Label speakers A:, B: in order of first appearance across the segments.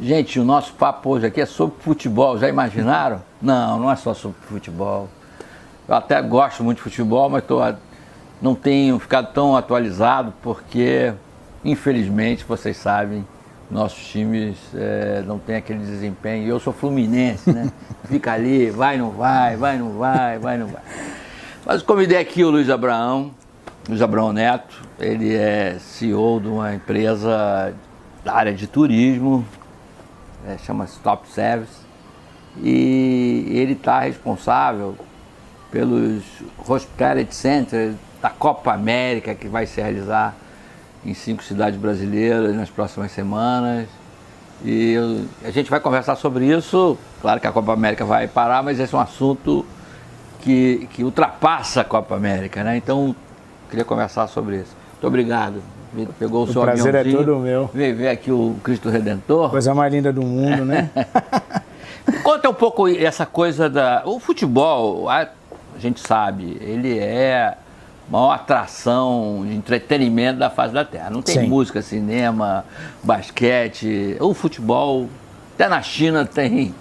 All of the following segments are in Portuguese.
A: Gente, o nosso papo hoje aqui é sobre futebol, já imaginaram? Não, não é só sobre futebol. Eu até gosto muito de futebol, mas não tenho ficado tão atualizado porque, infelizmente, vocês sabem, nossos times não têm aquele desempenho. Eu sou fluminense, né? Fica ali, vai, não vai, vai, não vai, vai, não vai. Mas convidei aqui o Luiz Abraão Neto. Ele é CEO de uma empresa da área de turismo, chama-se Top Service, e ele está responsável pelos Hospitality Centers da Copa América, que vai se realizar em 5 cidades brasileiras nas próximas semanas. E a gente vai conversar sobre isso. Claro que a Copa América vai parar, mas esse é um assunto que ultrapassa a Copa América, né? Então, queria conversar sobre isso. Muito obrigado. Pegou o seu aviãozinho. O prazer é todo meu. Veio ver aqui o Cristo Redentor.
B: Coisa mais linda do mundo, né?
A: Conta um pouco essa coisa o futebol, a gente sabe, ele é a maior atração de entretenimento da face da Terra. Não tem música, cinema, basquete. O futebol, até na China tem.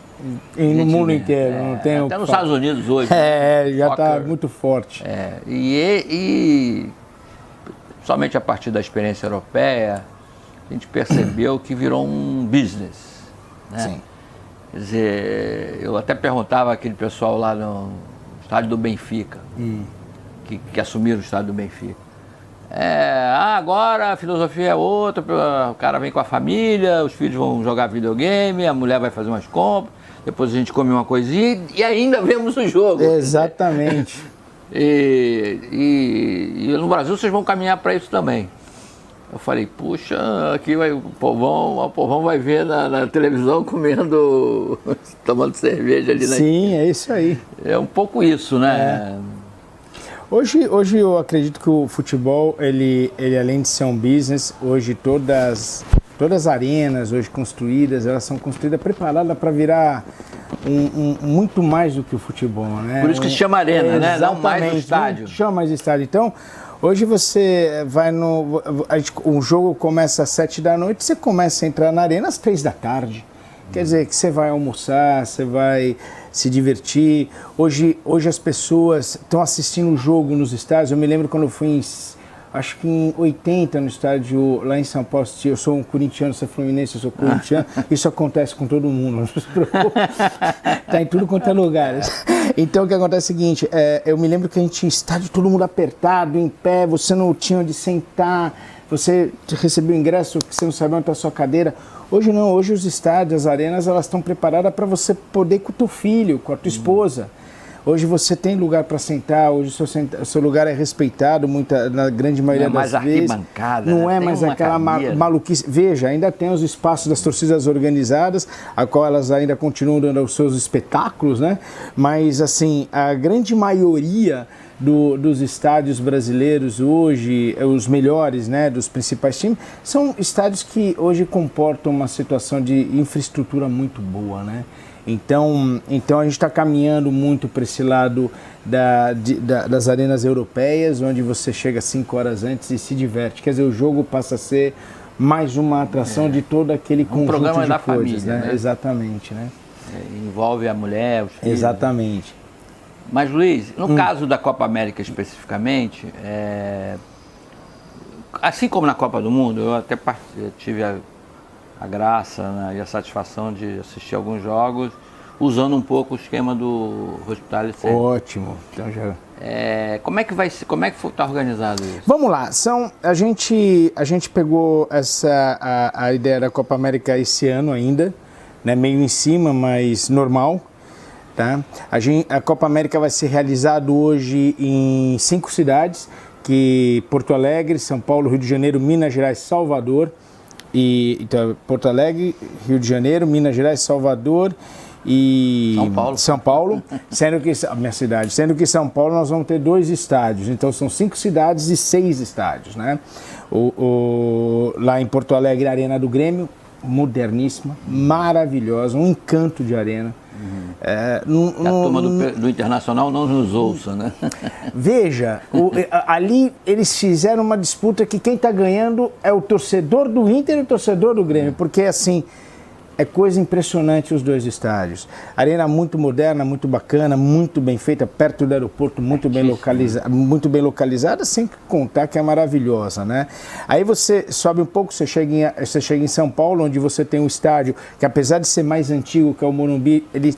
B: E no mundo inteiro, não tem.
A: Até nos Estados Unidos hoje.
B: Já está muito forte.
A: E somente a partir da experiência europeia, a gente percebeu que virou um business, né?
B: Sim.
A: Quer dizer, eu até perguntava àquele pessoal lá no estádio do Benfica, que assumiram o estádio do Benfica. Agora a filosofia é outra, o cara vem com a família, os filhos vão jogar videogame, a mulher vai fazer umas compras, depois a gente come uma coisinha e ainda vemos o jogo.
B: Exatamente.
A: E no Brasil vocês vão caminhar para isso também. Eu falei, puxa, aqui o povão vai ver na televisão comendo, tomando cerveja ali na
B: Sim, é isso aí.
A: É um pouco isso, né?
B: Hoje eu acredito que o futebol, ele além de ser um business, hoje todas as arenas hoje construídas, elas são construídas preparadas para virar muito mais do que o futebol, né?
A: Por isso que se chama arena, né? Não mais o estádio.
B: Chama mais estádio. Então, hoje você vai o jogo começa às 7 da noite, você começa a entrar na arena às 3 da tarde. Quer dizer, que você vai almoçar, você vai se divertir. Hoje as pessoas estão assistindo o jogo nos estádios. Eu me lembro quando eu fui acho que em 80 no estádio lá em São Paulo. Eu sou um corintiano, sou fluminense, eu sou corintiano. Isso acontece com todo mundo, não se preocupe. Tá em tudo quanto é lugar. Então o que acontece é o seguinte, eu me lembro que a gente tinha estádio todo mundo apertado, em pé, você não tinha onde sentar, você recebeu o ingresso que você não sabia onde está a sua cadeira. Hoje não, hoje os estádios, as arenas, elas estão preparadas para você poder ir com o teu filho, com a tua esposa. Hoje você tem lugar para sentar, hoje o seu lugar é respeitado, na grande maioria das vezes.
A: Não é mais arquibancada,
B: não é mais aquela maluquice. Veja, ainda tem os espaços das torcidas organizadas, a qual elas ainda continuam dando os seus espetáculos, né? Mas, assim, a grande maioria dos estádios brasileiros hoje, os melhores, né, dos principais times, são estádios que hoje comportam uma situação de infraestrutura muito boa, né? Então a gente está caminhando muito para esse lado das arenas europeias, onde você chega 5 horas antes e se diverte. Quer dizer, o jogo passa a ser mais uma atração de todo aquele conjunto
A: programa
B: de
A: da
B: coisas,
A: família,
B: né? Exatamente, né?
A: Envolve a mulher, os filhos.
B: Exatamente.
A: Mas, Luiz, no caso da Copa América especificamente, assim como na Copa do Mundo, eu até tive a graça, né, e a satisfação de assistir alguns jogos usando um pouco o esquema do Hospitality Center.
B: Ótimo. Então
A: como é que está organizado isso?
B: Vamos lá. A gente pegou a ideia da Copa América esse ano ainda, né, meio em cima, mas normal. Tá? A Copa América vai ser realizada hoje em 5 cidades, Porto Alegre, São Paulo, Rio de Janeiro, Minas Gerais, Salvador. Então, Porto Alegre, Rio de Janeiro, Minas Gerais, Salvador e São Paulo, sendo que a minha cidade, sendo que São Paulo nós vamos ter 2 estádios, então são 5 cidades e 6 estádios, né? Lá em Porto Alegre, a Arena do Grêmio, moderníssima, maravilhosa, um encanto de arena.
A: A turma do Internacional não nos ouça, né?
B: Veja, ali eles fizeram uma disputa que quem está ganhando é o torcedor do Inter e o torcedor do Grêmio, porque assim, É coisa impressionante os dois estádios. Arena muito moderna, muito bacana, muito bem feita, perto do aeroporto, muito bem localizada, sem contar que é maravilhosa, né? Aí você sobe um pouco, você chega em São Paulo, onde você tem um estádio que, apesar de ser mais antigo que é o Morumbi, ele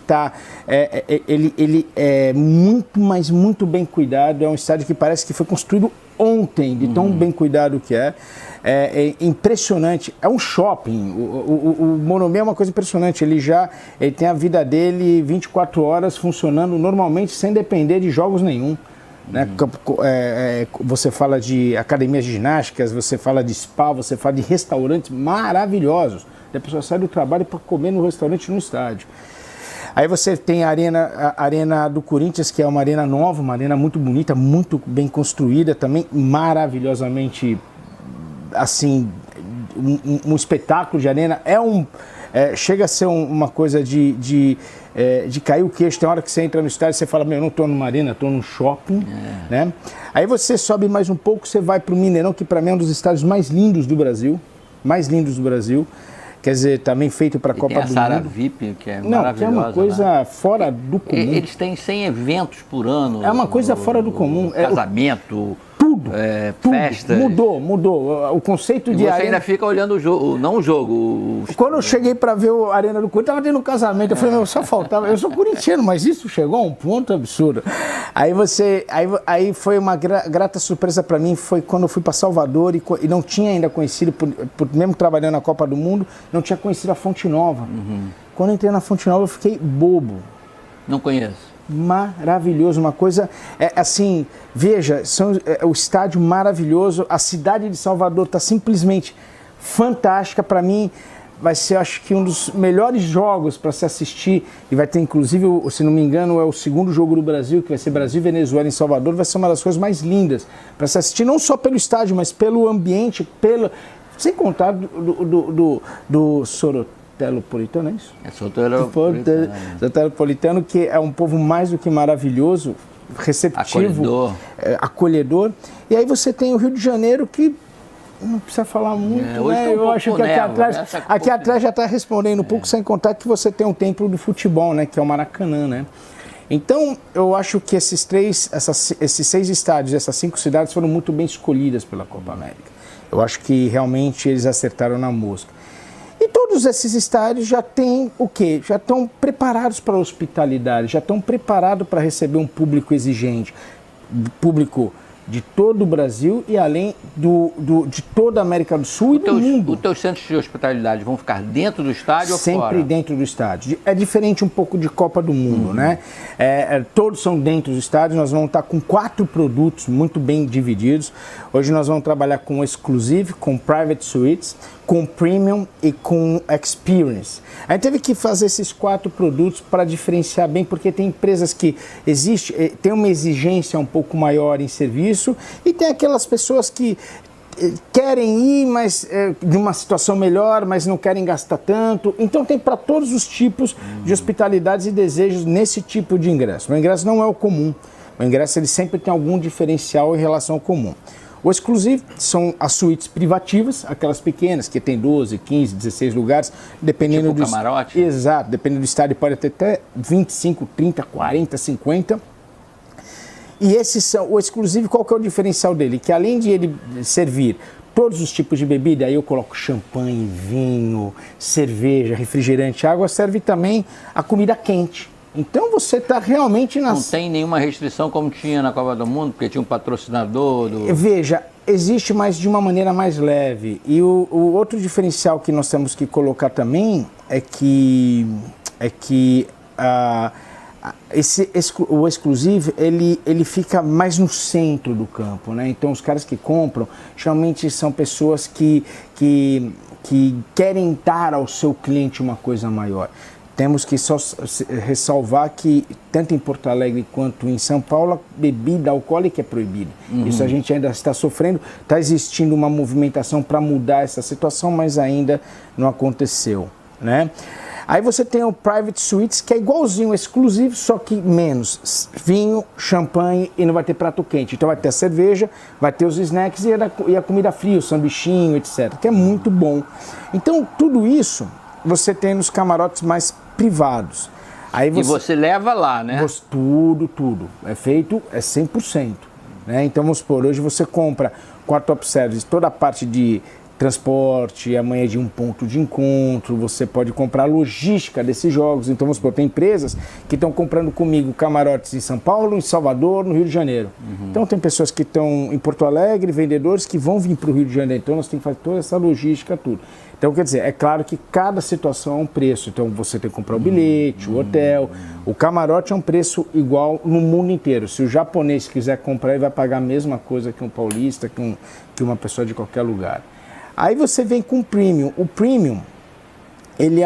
B: é muito, mas muito bem cuidado. É um estádio que parece que foi construído ontem, de tão bem cuidado que é. É impressionante, é um shopping. O Morumbi é uma coisa impressionante, ele tem a vida dele 24 horas funcionando normalmente sem depender de jogos nenhum. Né? Você fala de academias de ginásticas, você fala de spa, você fala de restaurantes maravilhosos. A pessoa sai do trabalho para comer no restaurante no estádio. Aí você tem a arena do Corinthians, que é uma arena nova, uma arena muito bonita, muito bem construída, também maravilhosamente, assim, um espetáculo de arena. Chega a ser uma coisa de cair o queixo. Tem hora que você entra no estádio e você fala, eu não estou numa arena, estou num shopping. Né? Aí você sobe mais um pouco, você vai para o Mineirão, que para mim é um dos estádios mais lindos do Brasil. Quer dizer, também feito para a Copa do Mundo.
A: Tem a Sara VIP, que é maravilhosa.
B: Que é uma coisa fora do comum.
A: Eles têm 100 eventos por ano.
B: É uma coisa fora do comum.
A: Casamento,
B: tudo.
A: Festas.
B: Mudou. O conceito de
A: você
B: arena...
A: ainda fica olhando o jogo, não o jogo.
B: Quando eu cheguei para ver a Arena do Corinthians, estava tendo um casamento. Eu falei, só faltava. Eu sou corintiano, mas isso chegou a um ponto absurdo. Aí foi uma grata surpresa para mim, foi quando eu fui para Salvador e não tinha ainda conhecido, mesmo trabalhando na Copa do Mundo, não tinha conhecido a Fonte Nova. Quando eu entrei na Fonte Nova, eu fiquei bobo.
A: Não conheço.
B: Maravilhoso, uma coisa assim, veja, o estádio maravilhoso, a cidade de Salvador está simplesmente fantástica. Para mim vai ser, acho que, um dos melhores jogos para se assistir, e vai ter inclusive, se não me engano, é o segundo jogo do Brasil, que vai ser Brasil e Venezuela em Salvador. Vai ser uma das coisas mais lindas para se assistir, não só pelo estádio, mas pelo ambiente, sem contar do Soteropolitano, é isso?
A: É
B: Soteropolitano, que é um povo mais do que maravilhoso, receptivo, acolhedor. E aí você tem o Rio de Janeiro, que não precisa falar muito, né? Eu acho que aqui atrás já está respondendo um pouco, sem contar que você tem um templo do futebol, né? Que é o Maracanã, né? Então, eu acho que esses 6 estádios, essas 5 cidades foram muito bem escolhidas pela Copa América. Eu acho que realmente eles acertaram na mosca. E todos esses estádios já têm o quê? Já estão preparados para a hospitalidade, já estão preparados para receber um público exigente, público de todo o Brasil e além de toda a América do Sul e do mundo.
A: Os teus centros de hospitalidade vão ficar dentro do estádio ou fora?
B: Sempre dentro do estádio. É diferente um pouco de Copa do Mundo, né? Todos são dentro do estádio. Nós vamos estar com 4 produtos muito bem divididos. Hoje nós vamos trabalhar com Exclusive, com Private Suites, com Premium e com Experience. A gente teve que fazer esses 4 produtos para diferenciar bem, porque tem empresas que tem uma exigência um pouco maior em serviço e tem aquelas pessoas que querem ir, mas de uma situação melhor, mas não querem gastar tanto. Então tem para todos os tipos de hospitalidades e desejos nesse tipo de ingresso. O ingresso não é o comum. O ingresso ele sempre tem algum diferencial em relação ao comum. O Exclusive são as suítes privativas, aquelas pequenas, que tem 12, 15, 16 lugares, dependendo
A: do camarote?
B: Exato, dependendo do estádio, pode ter até 25, 30, 40, 50. E esses são, o Exclusive, qual que é o diferencial dele? Que além de ele servir todos os tipos de bebida, aí eu coloco champanhe, vinho, cerveja, refrigerante, água, serve também a comida quente. Então você está realmente
A: Não tem nenhuma restrição como tinha na Copa do Mundo, porque tinha um patrocinador
B: Veja, existe, mas de uma maneira mais leve. E o outro diferencial que nós temos que colocar também é que o Exclusive, ele fica mais no centro do campo, né? Então os caras que compram, geralmente são pessoas que querem dar ao seu cliente uma coisa maior. Temos que só ressalvar que, tanto em Porto Alegre quanto em São Paulo, a bebida alcoólica é proibida. Isso a gente ainda está sofrendo, está existindo uma movimentação para mudar essa situação, mas ainda não aconteceu, né? Aí você tem o Private Suites, que é igualzinho, exclusivo, só que menos vinho, champanhe e não vai ter prato quente. Então vai ter a cerveja, vai ter os snacks e a comida fria, o sanduichinho, etc., que é muito bom. Então tudo isso você tem nos camarotes mais privados. Aí
A: E você leva lá, né?
B: Tudo. É feito, é 100%. Né? Então, vamos supor, hoje você compra com a Top Service toda a parte de transporte, amanhã de um ponto de encontro, você pode comprar a logística desses jogos. Então, vamos supor, tem empresas que estão comprando comigo camarotes em São Paulo, em Salvador, no Rio de Janeiro. Então, tem pessoas que estão em Porto Alegre, vendedores que vão vir para o Rio de Janeiro. Então, nós temos que fazer toda essa logística, tudo. Então, quer dizer, é claro que cada situação é um preço. Então, você tem que comprar o bilhete, o hotel. O camarote é um preço igual no mundo inteiro. Se o japonês quiser comprar, ele vai pagar a mesma coisa que um paulista, que uma pessoa de qualquer lugar. Aí você vem com o Premium. O Premium, ele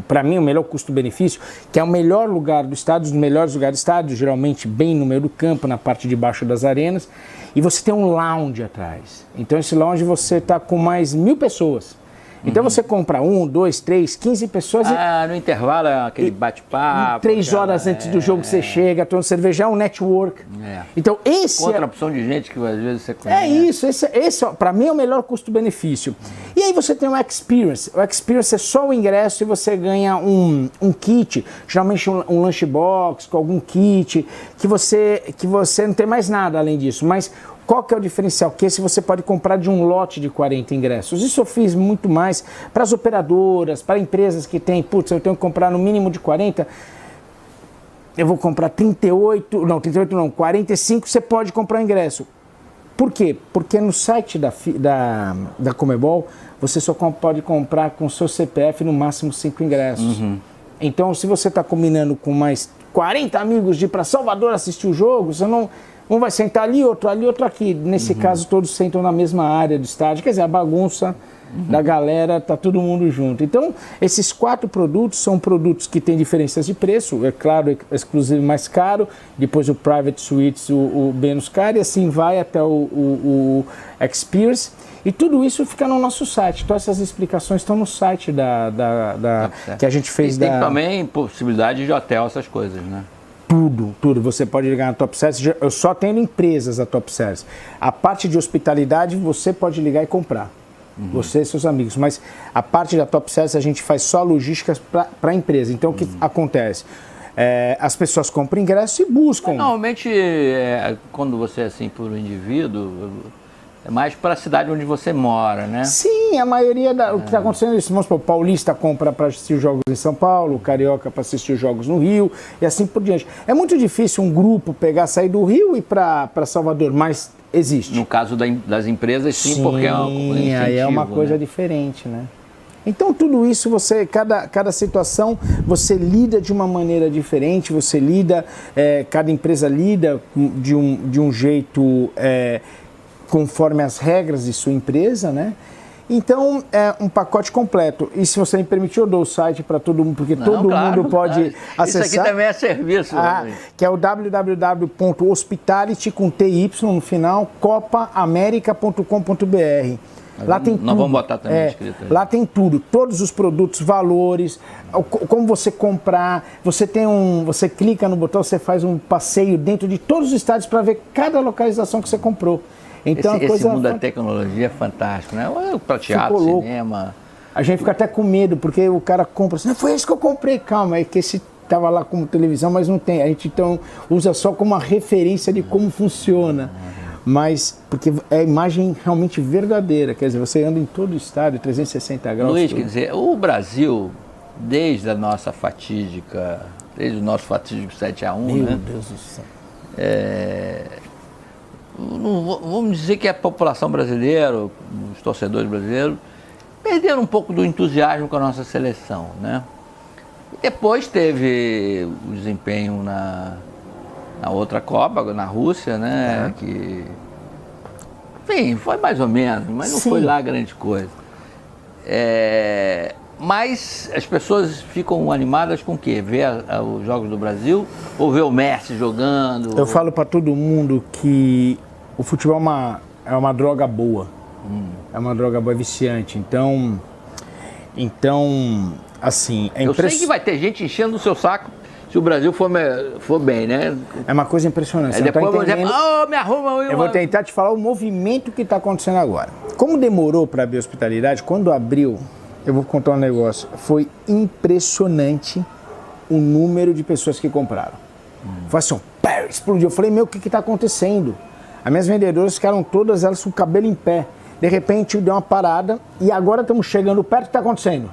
B: para mim, o melhor custo-benefício, que é o melhor lugar do estádio, os melhores lugares do estádio, geralmente bem no meio do campo, na parte de baixo das arenas, e você tem um lounge atrás. Então esse lounge você está com mais 1.000 pessoas. Então você compra 1, 2, 3, 15 pessoas.
A: No intervalo é aquele bate-papo.
B: 3 horas antes do jogo você chega, tomando cerveja, é um network. Então esse
A: outra opção de gente que às vezes você conhece.
B: É isso, esse para mim é o melhor custo-benefício. E aí você tem o Experience. O Experience é só o ingresso e você ganha um kit, geralmente um lunchbox com algum kit, que você não tem mais nada além disso. Mas qual que é o diferencial? Que esse você pode comprar de um lote de 40 ingressos. Isso eu fiz muito mais para as operadoras, para empresas que têm, eu tenho que comprar no mínimo de 40, eu vou comprar 45, você pode comprar o ingresso. Por quê? Porque no site da Conmebol, você só pode comprar com o seu CPF no máximo 5 ingressos. Então, se você está combinando com mais 40 amigos de ir para Salvador assistir o jogo, você não... Um vai sentar ali, outro aqui. Nesse caso, todos sentam na mesma área do estádio. Quer dizer, a bagunça da galera, tá todo mundo junto. Então, esses 4 produtos são produtos que têm diferenças de preço. É claro, exclusivo mais caro, depois o Private Suites, o menos caro, e assim vai até o Experience. E tudo isso fica no nosso site. Então, essas explicações estão no site que a gente fez.
A: E tem também possibilidade de hotel, essas coisas, né?
B: Tudo. Você pode ligar na Top Service. Eu só tenho empresas da Top Service. A parte de hospitalidade você pode ligar e comprar. Você e seus amigos. Mas a parte da Top Service a gente faz só logísticas para a empresa. Então o que acontece? As pessoas compram ingresso e buscam.
A: Mas, normalmente, quando você é assim por um indivíduo, é mais para a cidade onde você mora, né?
B: Sim, a maioria o que está acontecendo é isso. Vamos supor, o paulista compra para assistir os jogos em São Paulo, o carioca para assistir os jogos no Rio e assim por diante. É muito difícil um grupo sair do Rio e ir para Salvador, mas existe.
A: No caso das empresas, sim, porque é um incentivo,
B: aí é uma coisa diferente, né? Então tudo isso, cada situação, você lida de uma maneira diferente, cada empresa lida de um jeito... conforme as regras de sua empresa, né? Então, é um pacote completo. E se você me permitir, eu dou o site para todo mundo, porque todo mundo pode acessar.
A: Isso aqui também é serviço.
B: Que é o www.hospitality, com TY no final, copaamerica.com.br. Lá tem tudo.
A: Nós vamos botar também escrito aí.
B: Lá tem tudo, todos os produtos, valores, como você comprar. Você clica no botão, você faz um passeio dentro de todos os estádios para ver cada localização que você comprou. Então,
A: esse mundo da tecnologia é fantástico, né? Para teatro, cinema.
B: A gente fica até com medo, porque o cara compra assim, foi esse que eu comprei, calma, é que esse estava lá como televisão, mas não tem. A gente então usa só como uma referência de como funciona. Mas, porque é a imagem realmente verdadeira, quer dizer, você anda em todo o estádio, 360 graus.
A: Luiz, quer dizer, o Brasil, desde o nosso fatídico 7-1,
B: Meu
A: né?
B: Deus do céu.
A: Vamos dizer que a população brasileira, os torcedores brasileiros, perderam um pouco do entusiasmo com a nossa seleção, né? E depois teve o desempenho na outra Copa, na Rússia, né? Que, enfim, foi mais ou menos, mas não foi lá grande coisa. Mas as pessoas ficam animadas com o quê? Ver os jogos do Brasil ou ver o Messi jogando?
B: Eu falo para todo mundo que o futebol é uma droga boa. É uma droga boa, é viciante. Então assim...
A: Eu sei que vai ter gente enchendo o seu saco se o Brasil for bem, né?
B: É uma coisa impressionante.
A: Depois vão dizer, me arruma...
B: Eu vou tentar te falar o movimento que está acontecendo agora. Como demorou para abrir a hospitalidade, quando abriu... eu vou contar um negócio. Foi impressionante o número de pessoas que compraram. Foi assim, pá, explodiu. Eu falei, meu, o que está acontecendo? As minhas vendedoras ficaram todas elas com o cabelo em pé. De repente deu uma parada e agora estamos chegando perto, o que está acontecendo?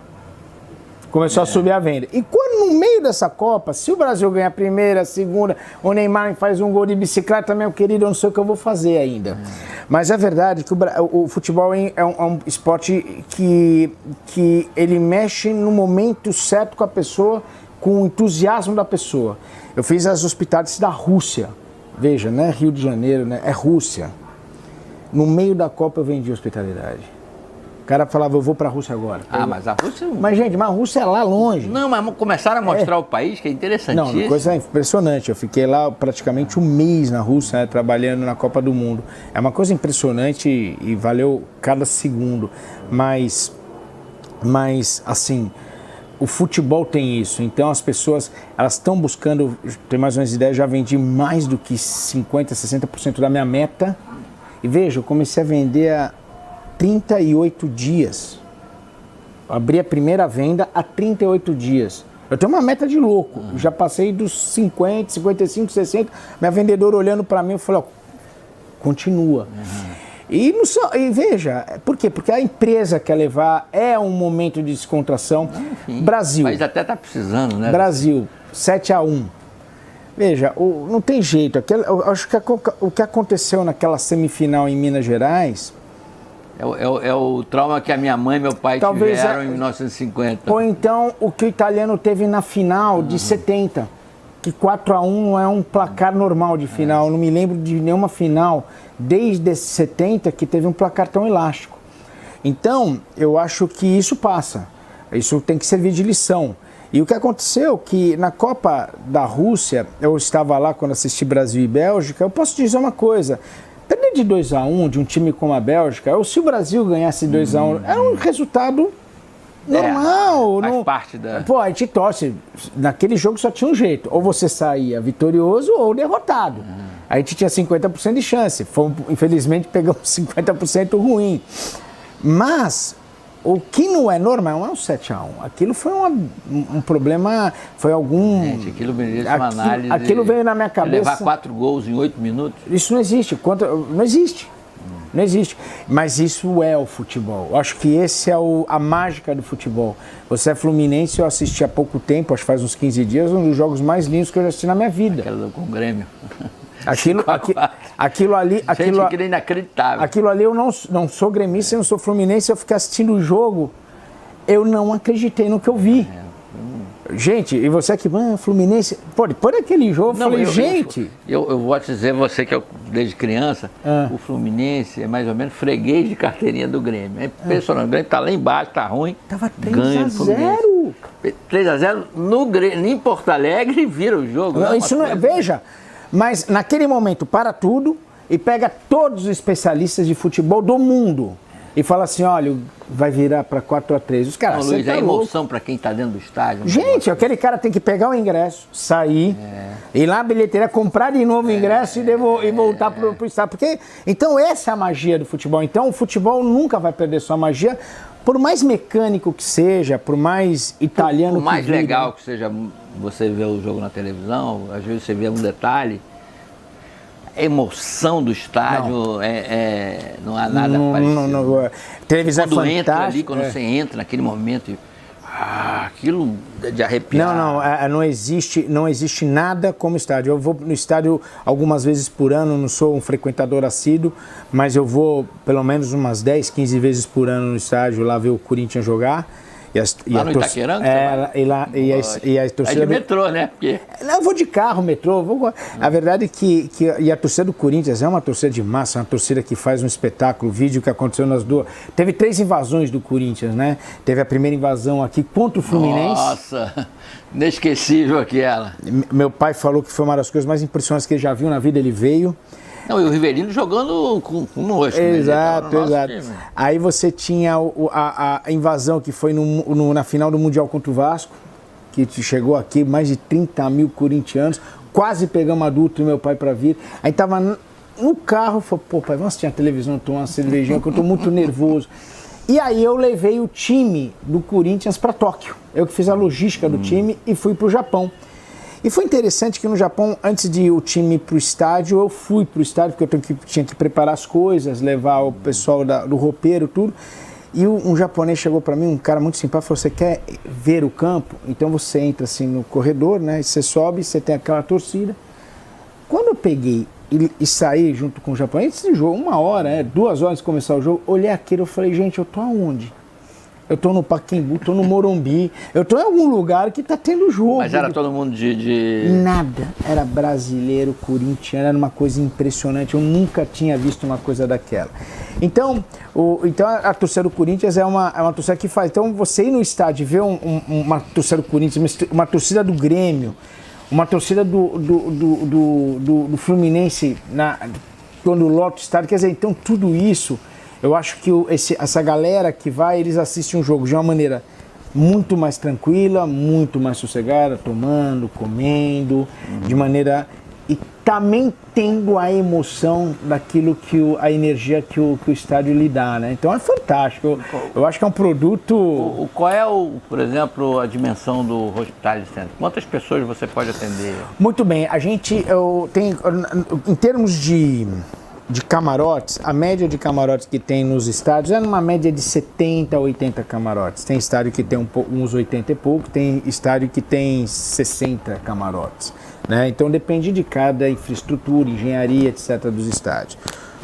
B: Começou a subir a venda. E quando no meio dessa Copa, se o Brasil ganhar a primeira, a segunda, o Neymar faz um gol de bicicleta, meu querido, eu não sei o que eu vou fazer ainda. Mas é verdade que o futebol é um esporte que ele mexe no momento certo com a pessoa, com o entusiasmo da pessoa. Eu fiz as hospitalidades da Rússia. Veja, não é Rio de Janeiro, né? É Rússia. No meio da Copa eu vendi hospitalidade. O cara falava, eu vou pra Rússia agora.
A: Mas a Rússia...
B: Mas, gente, a Rússia é lá longe.
A: Não, mas começaram a mostrar o país, que é interessantíssimo.
B: Não, coisa impressionante. Eu fiquei lá praticamente um mês na Rússia, né, trabalhando na Copa do Mundo. É uma coisa impressionante e valeu cada segundo. Mas assim, o futebol tem isso. Então, as pessoas, elas estão buscando, tem mais ou menos ideia, já vendi mais do que 50%, 60% da minha meta. E veja, eu comecei a vender há 38 dias. Eu abri a primeira venda há 38 dias. Eu tenho uma meta de louco. Eu já passei dos 50, 55, 60. Minha vendedora olhando para mim, eu falei, ó, continua. E veja, por quê? Porque a empresa quer levar, é um momento de descontração.
A: Enfim,
B: Brasil.
A: Mas até está precisando, né?
B: Brasil, 7-1. Veja, não tem jeito. Eu acho que o que aconteceu naquela semifinal em Minas Gerais...
A: É o trauma que a minha mãe e meu pai tiveram em 1950.
B: Ou então o que o italiano teve na final de 70, que 4-1 é um placar normal de final. Eu não me lembro de nenhuma final desde 70 que teve um placar tão elástico. Então, eu acho que isso passa. Isso tem que servir de lição. E o que aconteceu que na Copa da Rússia, eu estava lá quando assisti Brasil e Bélgica, eu posso dizer uma coisa, perder de 2-1 de um time como a Bélgica, ou se o Brasil ganhasse 2-1, era um resultado normal.
A: Faz parte da...
B: Pô, a gente torce, naquele jogo só tinha um jeito, ou você saía vitorioso ou derrotado. A gente tinha 50% de chance, infelizmente pegamos 50% ruim. Mas... o que não é normal é um 7-1. Aquilo foi um problema, foi algum...
A: Gente, aquilo merece uma análise...
B: Aquilo veio na minha cabeça...
A: levar 4 gols em 8 minutos?
B: Isso não existe. Não existe. Não existe. Mas isso é o futebol. Eu acho que esse é a mágica do futebol. Você é Fluminense, eu assisti há pouco tempo, acho que faz uns 15 dias, um dos jogos mais lindos que eu já assisti na minha vida.
A: Aquela com o Grêmio.
B: Aquilo ali...
A: Gente, aquilo é inacreditável.
B: Aquilo ali eu não sou gremista, eu não sou fluminense, eu fiquei assistindo o jogo, eu não acreditei no que eu vi. Gente, e você aqui, Fluminense, por aquele jogo, eu falei, gente...
A: Eu vou te dizer, você que desde criança, o Fluminense é mais ou menos freguês de carteirinha do Grêmio. É impressionante, o Grêmio tá lá embaixo, tá ruim.
B: Tava 3-0.
A: 3-0 no Grêmio, em Porto Alegre, vira o jogo.
B: Isso não é, veja... Mas naquele momento para tudo e pega todos os especialistas de futebol do mundo e fala assim, olha, vai virar para 4-3. Os caras,
A: Luiz, é emoção para quem está dentro do estádio.
B: Gente, aquele cara tem que pegar o ingresso, sair, ir lá na bilheteria, comprar de novo o ingresso e voltar para o estádio. Porque, então essa é a magia do futebol. Então o futebol nunca vai perder sua magia, por mais mecânico que seja, por mais italiano que seja. Por mais
A: legal que seja você ver o jogo na televisão, às vezes você vê um detalhe, a emoção do estádio não há nada parecido.
B: Televisão
A: quando
B: é
A: entra ali, quando você entra naquele momento, aquilo de arrepiar.
B: Não existe nada como estádio. Eu vou no estádio algumas vezes por ano, não sou um frequentador assíduo, mas eu vou pelo menos umas 10, 15 vezes por ano no estádio lá ver o Corinthians jogar.
A: Lá no Itaquerão?
B: E a torcida...
A: É de metrô, né? Porque...
B: Não, eu vou de carro, metrô. A verdade é que a torcida do Corinthians é uma torcida de massa, uma torcida que faz um espetáculo. O vídeo que aconteceu nas duas... Teve 3 invasões do Corinthians, né? Teve a primeira invasão aqui contra o Fluminense.
A: Nossa, inesquecível aquela.
B: Meu pai falou que foi uma das coisas mais impressionantes que ele já viu na vida, ele veio...
A: Não, e o Rivelino jogando conosco.
B: Exato, exato. Time. Aí você tinha a invasão que foi na final do Mundial contra o Vasco, que chegou aqui, mais de 30 mil corintianos, quase pegamos adulto e meu pai para vir. Aí tava no carro, falei, pô pai, vamos assistir a televisão, tomar uma cervejinha, que eu tô muito nervoso. E aí eu levei o time do Corinthians para Tóquio. Eu que fiz a logística do time e fui para o Japão. E foi interessante que no Japão, antes de o time ir para o estádio, eu fui para o estádio, porque eu tinha que preparar as coisas, levar o pessoal do roupeiro, tudo. E um japonês chegou para mim, um cara muito simpático, falou: você quer ver o campo? Então você entra assim no corredor, né? E você sobe, você tem aquela torcida. Quando eu peguei e saí junto com o japonês, esse jogo, 1 hora, 2 horas de começar o jogo, olhei aquilo e falei: gente, eu tô aonde? Eu tô no Pacaembu, tô no Morumbi, eu tô em algum lugar que tá tendo jogo.
A: Mas era todo mundo de...
B: Nada. Era brasileiro, corintiano, era uma coisa impressionante. Eu nunca tinha visto uma coisa daquela. Então, a torcida do Corinthians é uma torcida que faz... Então, você ir no estádio e ver uma torcida do Corinthians, uma torcida do Grêmio, uma torcida do Fluminense, quando lota o estádio, quer dizer, então tudo isso... Eu acho que essa galera que vai, eles assistem um jogo de uma maneira muito mais tranquila, muito mais sossegada, tomando, comendo, de maneira... E também tendo a emoção daquilo a energia que o estádio lhe dá, né? Então é fantástico. Eu acho que é um produto...
A: Qual é, por exemplo, a dimensão do Hospitality Center? Quantas pessoas você pode atender?
B: Muito bem. A gente tem, em termos de camarotes, a média de camarotes que tem nos estádios é numa média de 70 a 80 camarotes. Tem estádio que tem uns 80 e pouco, tem estádio que tem 60 camarotes, né? Então depende de cada infraestrutura, engenharia, etc. dos estádios.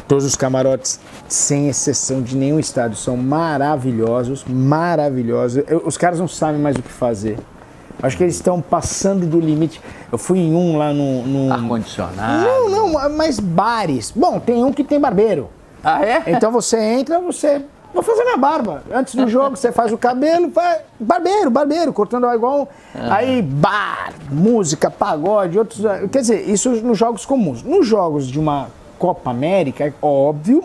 B: Todos os camarotes, sem exceção de nenhum estádio, são maravilhosos, maravilhosos. Os caras não sabem mais o que fazer. Acho que eles estão passando do limite. Eu fui em um lá no...
A: Ar-condicionado?
B: Não, mas bares. Bom, tem um que tem barbeiro.
A: Ah, é?
B: Então você entra, vou fazer minha barba. Antes do jogo, você faz o cabelo, barbeiro, cortando igual. Aí, bar, música, pagode, outros... Quer dizer, isso nos jogos comuns. Nos jogos de uma Copa América, é óbvio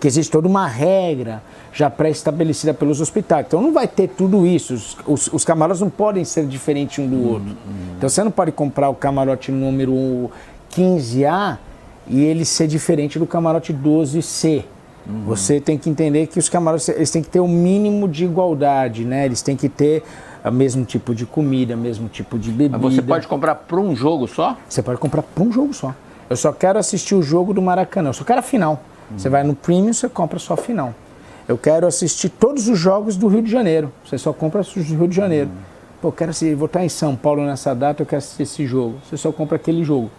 B: que existe toda uma regra já pré-estabelecida pelos hospitais. Então não vai ter tudo isso. Os camarotes não podem ser diferentes um do outro. Então você não pode comprar o camarote número 15A e ele ser diferente do camarote 12C. Você tem que entender que os camarotes eles têm que ter o mínimo de igualdade, né? Eles têm que ter o mesmo tipo de comida, o mesmo tipo de bebida.
A: Mas você pode comprar para um jogo só?
B: Você pode comprar para um jogo só. Eu só quero assistir o jogo do Maracanã, eu só quero a final. Você vai no Premium, você compra só a final. Eu quero assistir todos os jogos do Rio de Janeiro. Você só compra os do Rio de Janeiro. Pô, eu quero assistir, vou estar em São Paulo nessa data, eu quero assistir esse jogo. Você só compra aquele jogo.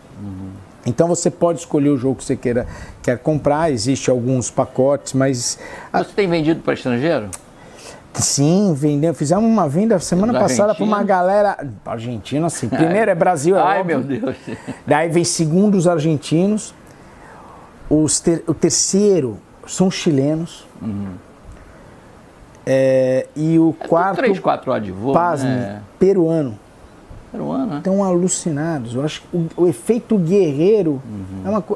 B: Então você pode escolher o jogo que você quer comprar. Existem alguns pacotes, mas...
A: Você tem vendido para estrangeiro?
B: Sim, vendemos. Fizemos uma venda semana passada para uma galera... Argentina, assim. Primeiro é Brasil, é
A: Ai,
B: óbvio.
A: meu Deus.
B: Daí vem segundo os argentinos. O terceiro são chilenos. E o quarto...
A: 3, 4 horas de voo,
B: pasme,
A: né?
B: peruano.
A: Peruano, né?
B: Estão alucinados. Eu acho que o efeito guerreiro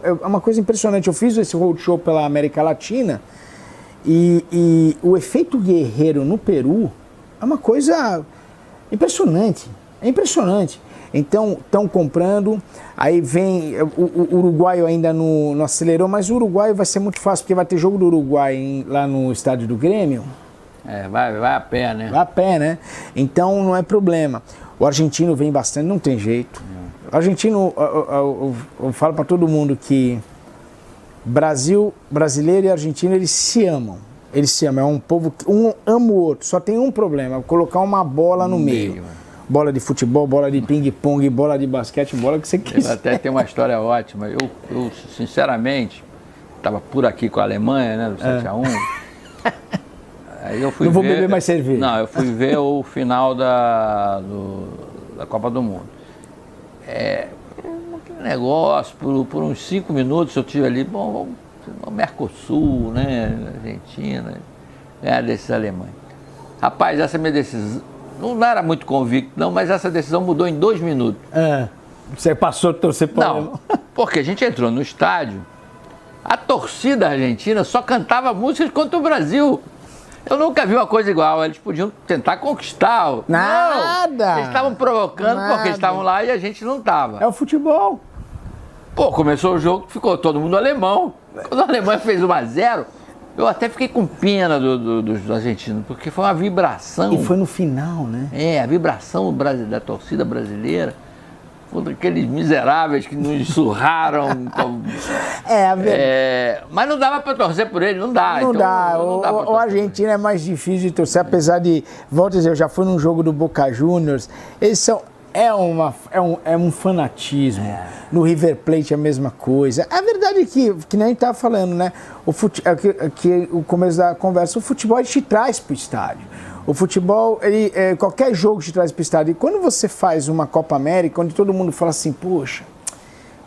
B: é uma coisa impressionante. Eu fiz esse roadshow pela América Latina e o efeito guerreiro no Peru é uma coisa impressionante. É impressionante. Então, estão comprando, aí vem, o uruguaio ainda não acelerou, mas o uruguaio vai ser muito fácil, porque vai ter jogo do Uruguai lá no estádio do Grêmio.
A: Vai a pé, né?
B: Vai a pé, né? Então, não é problema. O argentino vem bastante, não tem jeito. O argentino, eu falo para todo mundo que brasileiro e argentino, eles se amam. Eles se amam, é um povo que um ama o outro. Só tem um problema, colocar uma bola no meio. Bola de futebol, bola de ping-pong, bola de basquete, bola que você quiser.
A: Até tem uma história ótima. Eu sinceramente, estava por aqui com a Alemanha, né, do 7-1. Aí eu fui
B: Não vou beber mais cerveja.
A: Não, eu fui ver o final da Copa do Mundo. Aquele negócio, por uns 5 minutos eu tive ali, bom, o Mercosul, né, Argentina, ganhar desses alemães. Rapaz, essa minha decisão, não era muito convicto, não, mas essa decisão mudou em 2 minutos.
B: Você passou a torcer para
A: Não, porque a gente entrou no estádio, a torcida argentina só cantava músicas contra o Brasil. Eu nunca vi uma coisa igual, eles podiam tentar conquistar.
B: Nada!
A: Não, eles estavam provocando porque eles estavam lá e a gente não estava.
B: É o futebol.
A: Pô, começou o jogo, ficou todo mundo alemão. Quando a Alemanha fez 1-0, Eu até fiquei com pena dos argentinos, porque foi uma vibração.
B: E foi no final, né?
A: A vibração da torcida brasileira contra aqueles miseráveis que nos surraram. Mas não dava para torcer por ele, não dá.
B: Não dá. O Argentina é mais difícil de torcer, apesar de, volto a dizer, eu já fui num jogo do Boca Juniors, eles são... É um fanatismo. No River Plate é a mesma coisa. A verdade é que nem a gente estava falando, né? O começo da conversa, o futebol ele te traz para o estádio. O futebol, qualquer jogo te traz para o estádio. E quando você faz uma Copa América, onde todo mundo fala assim, poxa,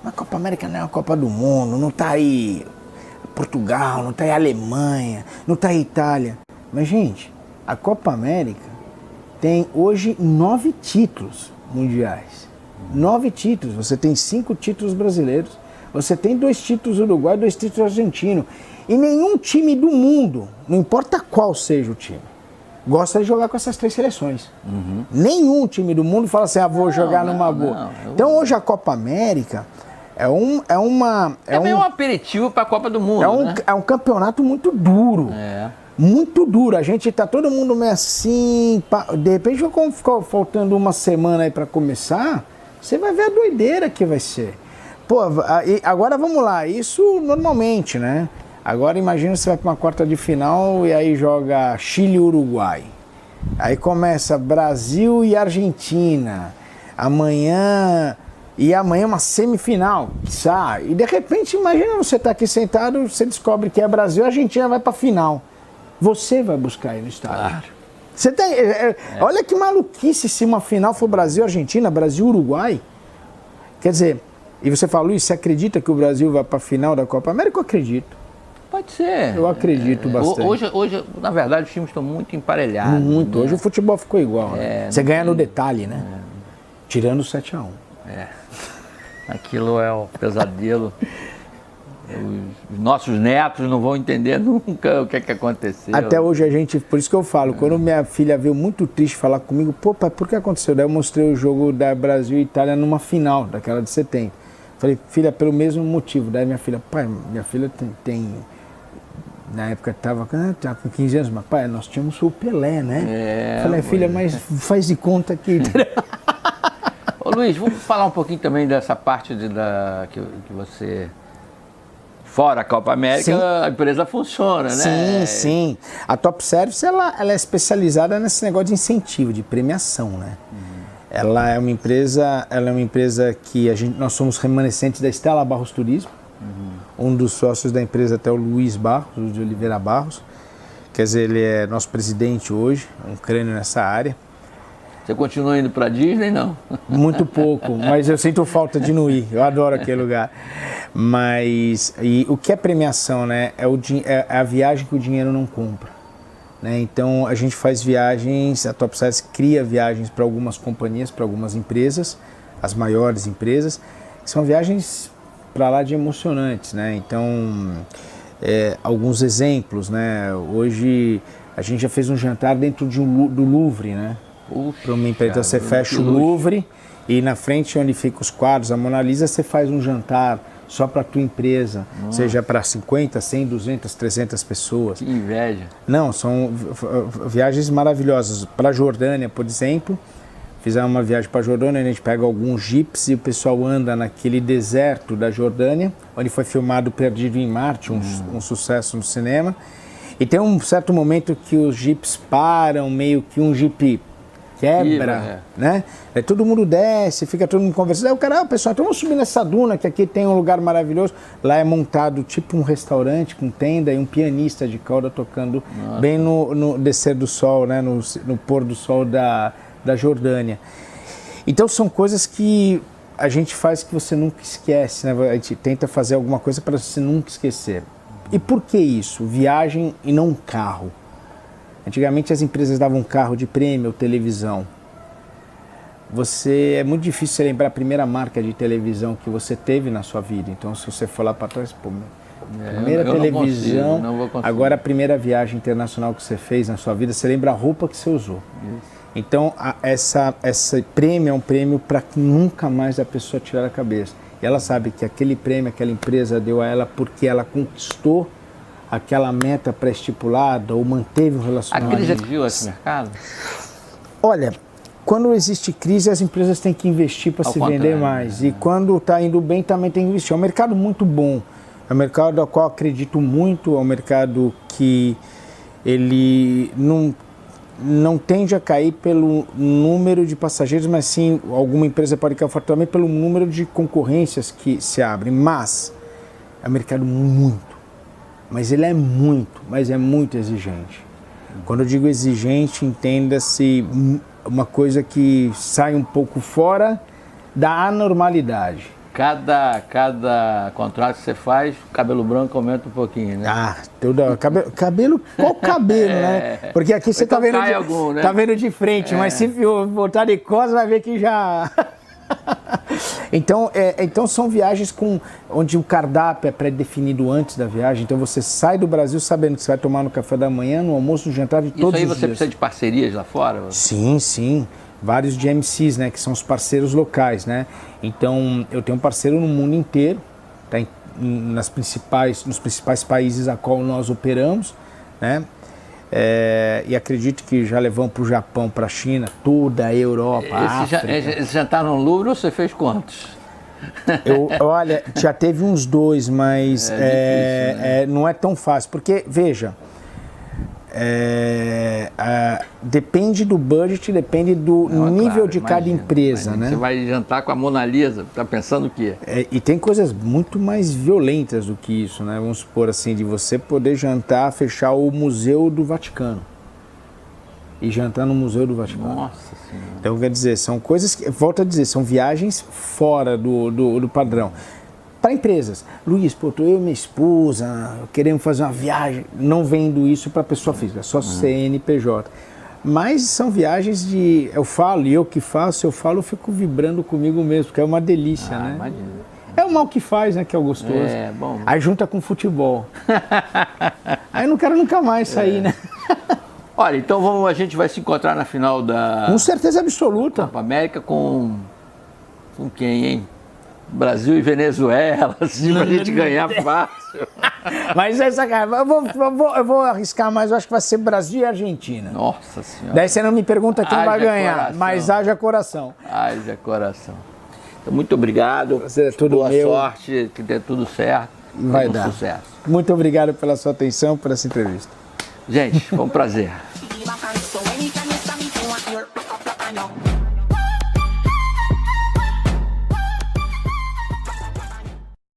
B: uma Copa América não é uma Copa do Mundo, não está aí Portugal, não está aí Alemanha, não está aí Itália. Mas, gente, a Copa América tem hoje 9 títulos mundiais. 9 títulos. Você tem 5 títulos brasileiros, você tem 2 títulos uruguaios, 2 títulos argentinos. E nenhum time do mundo, não importa qual seja o time, gosta de jogar com essas 3 seleções. Nenhum time do mundo fala assim, vou jogar numa boa. Então hoje a Copa América é
A: meio um aperitivo para a Copa do Mundo,
B: é um campeonato muito duro. Muito duro, a gente tá todo mundo meio assim, de repente como ficou faltando uma semana aí para começar, você vai ver a doideira que vai ser. Pô, agora vamos lá, isso normalmente, né? Agora imagina você vai para uma quarta de final e aí joga Chile e Uruguai. Aí começa Brasil e Argentina. Amanhã uma semifinal, sabe? E de repente, imagina você tá aqui sentado, você descobre que é Brasil e Argentina vai para final. Você vai buscar aí no estádio.
A: Claro.
B: Você tem, olha que maluquice se uma final for Brasil-Argentina, Brasil-Uruguai. Quer dizer, e você fala, Luiz, você acredita que o Brasil vai para a final da Copa América? Eu acredito.
A: Pode ser.
B: Eu acredito bastante.
A: Hoje, na verdade, os times estão muito emparelhados.
B: Muito. Né? Hoje o futebol ficou igual. Né? Você ganha no detalhe, né? Tirando o 7-1.
A: Aquilo é um pesadelo. Os nossos netos não vão entender nunca o que aconteceu.
B: Até hoje a gente, por isso que eu falo, quando minha filha veio muito triste falar comigo, pô, pai, por que aconteceu? Daí eu mostrei o jogo da Brasil e Itália numa final, daquela de 70. Falei, filha, pelo mesmo motivo. Daí minha filha, pai, minha filha tem na época estava com 15 anos, mas pai, nós tínhamos o Pelé, né? Falei, filha, mas faz de conta que...
A: Ô Luiz, vamos falar um pouquinho também dessa parte que você... Fora a Copa América, sim, a empresa funciona, né?
B: Sim, sim. A Top Service, ela é especializada nesse negócio de incentivo, de premiação, né? Ela é uma empresa que nós somos remanescentes da Estela Barros Turismo. Um dos sócios da empresa até o Luiz Barros, de Oliveira Barros. Quer dizer, ele é nosso presidente hoje, um crânio nessa área.
A: Você continua indo para Disney, não?
B: Muito pouco, mas eu sinto falta de não ir. Eu adoro aquele lugar. Mas o que é premiação, né? É a viagem que o dinheiro não compra. Né? Então a gente faz viagens, a Top Service cria viagens para algumas companhias, para algumas empresas, as maiores empresas, que são viagens para lá de emocionantes, né? Então, alguns exemplos, né? Hoje a gente já fez um jantar dentro do Louvre, né? Para uma empresa, então você fecha o Louvre e na frente onde ficam os quadros, a Mona Lisa, você faz um jantar só para a tua empresa, seja para 50, 100, 200, 300 pessoas.
A: Que inveja.
B: Não, são viagens maravilhosas. Para a Jordânia, por exemplo, fizemos uma viagem para a Jordânia, a gente pega alguns jipes e o pessoal anda naquele deserto da Jordânia, onde foi filmado Perdido em Marte, um sucesso no cinema. E tem um certo momento que os jipes param, meio que um jipe quebra, né? Aí todo mundo desce, fica todo mundo conversando. Aí o cara, pessoal, então vamos subir nessa duna, que aqui tem um lugar maravilhoso. Lá é montado tipo um restaurante com tenda e um pianista de cauda tocando bem no descer do sol, né? No pôr do sol da Jordânia. Então são coisas que a gente faz que você nunca esquece, né? A gente tenta fazer alguma coisa para você nunca esquecer. E por que isso? Viagem e não carro. Antigamente as empresas davam carro de prêmio ou televisão. É muito difícil você lembrar a primeira marca de televisão que você teve na sua vida. Então se você for lá para trás, pô, primeira televisão, não vou conseguir. Agora a primeira viagem internacional que você fez na sua vida, você lembra a roupa que você usou. Isso. Então esse prêmio é um prêmio para que nunca mais a pessoa tirar da cabeça. E ela sabe que aquele prêmio, aquela empresa deu a ela porque ela conquistou aquela meta pré-estipulada ou manteve o
A: A
B: relacionamento.
A: crise atingiu esse mercado?
B: Olha, quando existe crise, as empresas têm que investir para
A: Ao
B: se
A: contrário,
B: vender mais. E quando está indo bem, também tem que investir. É um mercado muito bom. É um mercado ao qual acredito muito. É um mercado que ele não tende a cair pelo número de passageiros, mas sim, alguma empresa pode cair forte também pelo número de concorrências que se abrem. Mas é um mercado muito, mas ele é muito exigente. Quando eu digo exigente, entenda-se uma coisa que sai um pouco fora da anormalidade.
A: Cada contrato que você faz, o cabelo branco aumenta um pouquinho, né?
B: Ah, cabelo, qual cabelo, né? Porque aqui você
A: então
B: tá vendo,
A: cai algum, né?
B: tá vendo de frente, mas se botar de costas vai ver que já... Então são viagens onde o cardápio é pré-definido antes da viagem. Então você sai do Brasil sabendo que você vai tomar no café da manhã, no almoço, no jantar, de todos os dias.
A: Isso aí você precisa de parcerias lá fora?
B: Sim. Vários GMCs, né, que são os parceiros locais, né? Então, eu tenho um parceiro no mundo inteiro, tá nos principais países a qual nós operamos, né? E acredito que já levamos para o Japão, para a China, toda a Europa, África.
A: Esse jantar no Louvre, você fez quantos?
B: Olha, já teve uns 2, mas
A: difícil, né?
B: não é tão fácil, porque, veja, depende do budget, depende do nível
A: claro,
B: de cada empresa, né?
A: Você vai jantar com a Mona Lisa, tá pensando o quê?
B: E tem coisas muito mais violentas do que isso, né? Vamos supor assim, de você poder jantar, fechar o Museu do Vaticano. E jantar no Museu do Vaticano.
A: Nossa Senhora.
B: Então, quer dizer, são coisas que, volto a dizer, são viagens fora do padrão. Para empresas, Luiz, pô, eu e minha esposa queremos fazer uma viagem, não vendo isso para pessoa física, só CNPJ. Mas são viagens eu falo, eu fico vibrando comigo mesmo, porque é uma delícia, né?
A: Imagina.
B: É o mal que faz, né, que é o gostoso.
A: Bom.
B: Aí junta com futebol. Aí não quero nunca mais sair, né?
A: Olha, então a gente vai se encontrar na final da
B: Com certeza absoluta.
A: Copa América com quem, hein? Brasil e Venezuela, assim, pra gente ganhar fácil.
B: Mas essa cara, eu vou arriscar mais, eu acho que vai ser Brasil e Argentina.
A: Nossa Senhora.
B: Daí você não me pergunta quem vai ganhar,
A: coração.
B: mas haja coração.
A: Haja coração. Então, muito obrigado.
B: Prazer é tudo
A: Boa
B: meu.
A: sorte, que dê tudo certo.
B: Vai
A: Um
B: dar.
A: sucesso.
B: Muito obrigado pela sua atenção, por essa entrevista.
A: Gente, foi um prazer.